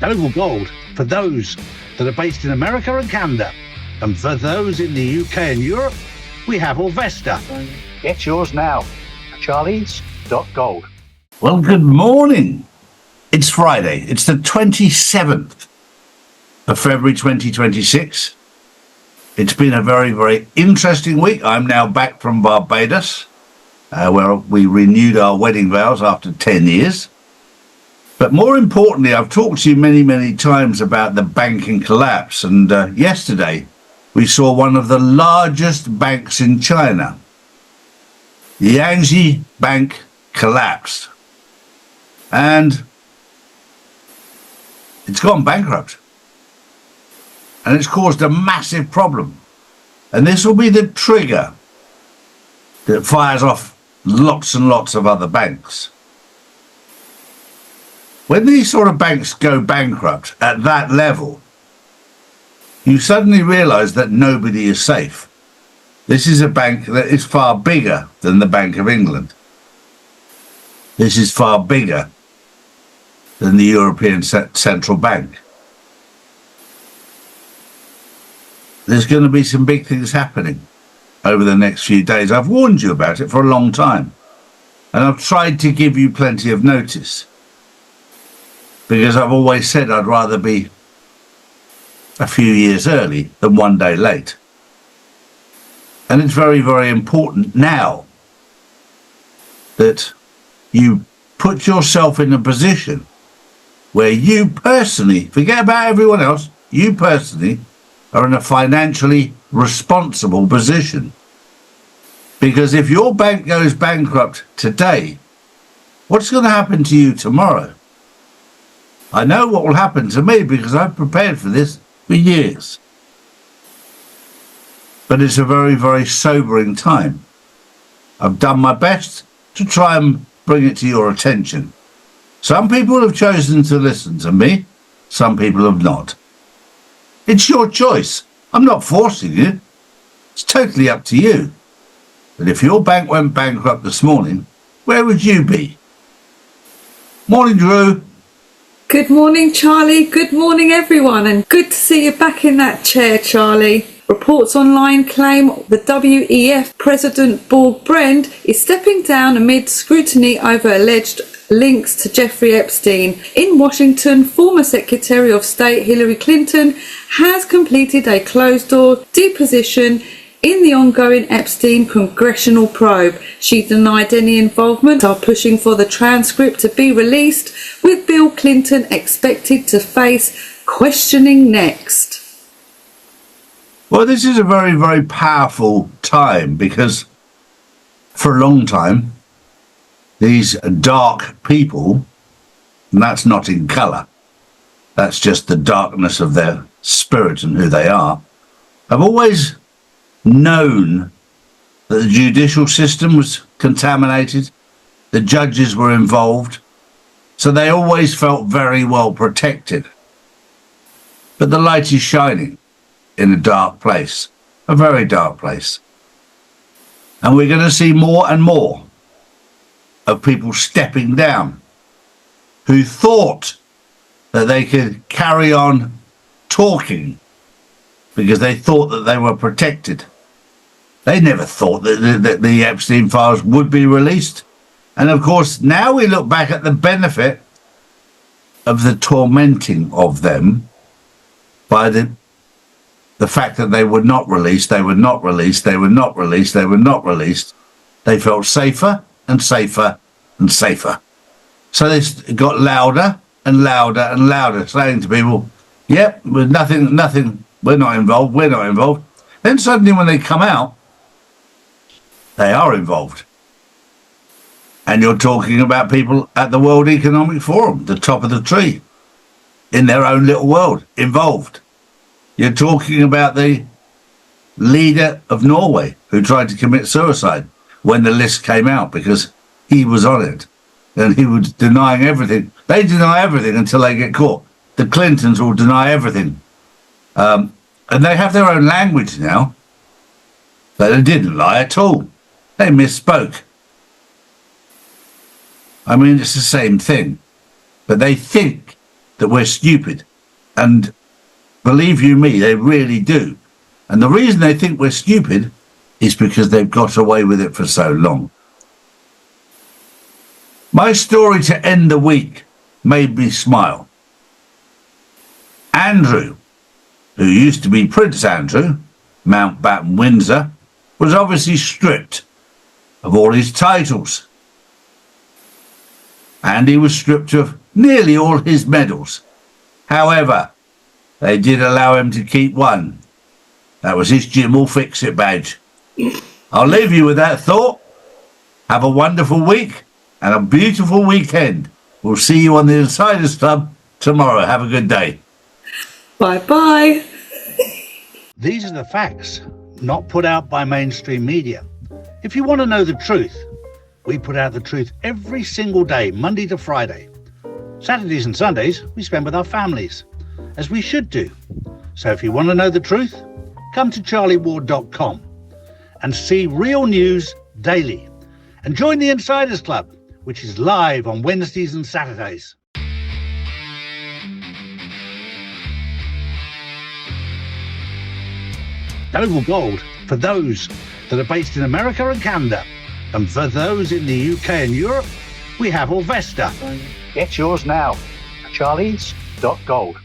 Global Gold for those that are based in America and Canada. And for those in the UK and Europe, we have Orvesta. Get yours now. Charlies.gold. Well, good morning. It's Friday. It's the 27th of February 2026. It's been a very, very interesting week. I'm now back from Barbados, where we renewed our wedding vows after 10 years. But more importantly, I've talked to you many, many times about the banking collapse. And yesterday, we saw one of the largest banks in China, the Yangtze Bank, collapsed. And it's gone bankrupt. And it's caused a massive problem. And this will be the trigger that fires off lots and lots of other banks. When these sort of banks go bankrupt at that level, you suddenly realize that nobody is safe. This is a bank that is far bigger than the Bank of England. This is far bigger than the European Central Bank. There's going to be some big things happening over the next few days. I've warned you about it for a long time. And I've tried to give you plenty of notice. Because I've always said I'd rather be a few years early than one day late. And it's very, very important now that you put yourself in a position where you personally, forget about everyone else, you personally are in a financially responsible position. Because if your bank goes bankrupt today, what's going to happen to you tomorrow? I know what will happen to me because I've prepared for this for years. But it's a very, very sobering time. I've done my best to try and bring it to your attention. Some people have chosen to listen to me, some people have not. It's your choice. I'm not forcing you. It's totally up to you. But if your bank went bankrupt this morning, where would you be? Morning, Drew. Good morning, Charlie. Good morning, everyone. And good to see you back in that chair, Charlie. Reports online claim the WEF President Borg Brend is stepping down amid scrutiny over alleged links to Jeffrey Epstein. In Washington, former Secretary of State Hillary Clinton has completed a closed-door deposition in the ongoing Epstein congressional probe. She denied any involvement, are pushing for the transcript to be released, with Bill Clinton expected to face questioning next. Well, this is a very, very powerful time because for a long time, these dark people, and that's not in colour, that's just the darkness of their spirit and who they are, have always known that the judicial system was contaminated, the judges were involved, so they always felt very well protected. But the light is shining in a dark place, a very dark place. And we're going to see more and more of people stepping down who thought that they could carry on talking because they thought that they were protected. They never thought that the Epstein files would be released. And of course, now we look back at the benefit of the tormenting of them by the fact that they were not released, they were not released, they were not released, they were not released. They felt safer and safer and safer. So they got louder and louder and louder, saying to people, yep, nothing, we're not involved, we're not involved. Then suddenly when they come out, they are involved. And you're talking about people at the World Economic Forum, the top of the tree, in their own little world, involved. You're talking about the leader of Norway who tried to commit suicide when the list came out because he was on it and he was denying everything. They deny everything until they get caught. The Clintons will deny everything. And they have their own language now. But they didn't lie at all. They misspoke. I mean, it's the same thing. But they think that we're stupid. And believe you me, they really do. And the reason they think we're stupid is because they've got away with it for so long. My story to end the week made me smile. Andrew, who used to be Prince Andrew, Mountbatten Windsor, was obviously stripped of all his titles. And he was stripped of nearly all his medals. However, they did allow him to keep one. That was his Jim will fix it badge. I'll leave you with that thought. Have a wonderful week and a beautiful weekend. We'll see you on the Insiders Club tomorrow. Have a good day. Bye-bye. These are the facts, not put out by mainstream media. If you want to know the truth, we put out the truth every single day, Monday to Friday. Saturdays and Sundays we spend with our families, as we should do. So if you want to know the truth, come to charlieward.com and see real news daily. And join the Insiders Club, which is live on Wednesdays and Saturdays. Oval Gold for those that are based in America and Canada. And for those in the UK and Europe, we have Orvesta. Get yours now. Charlies.gold.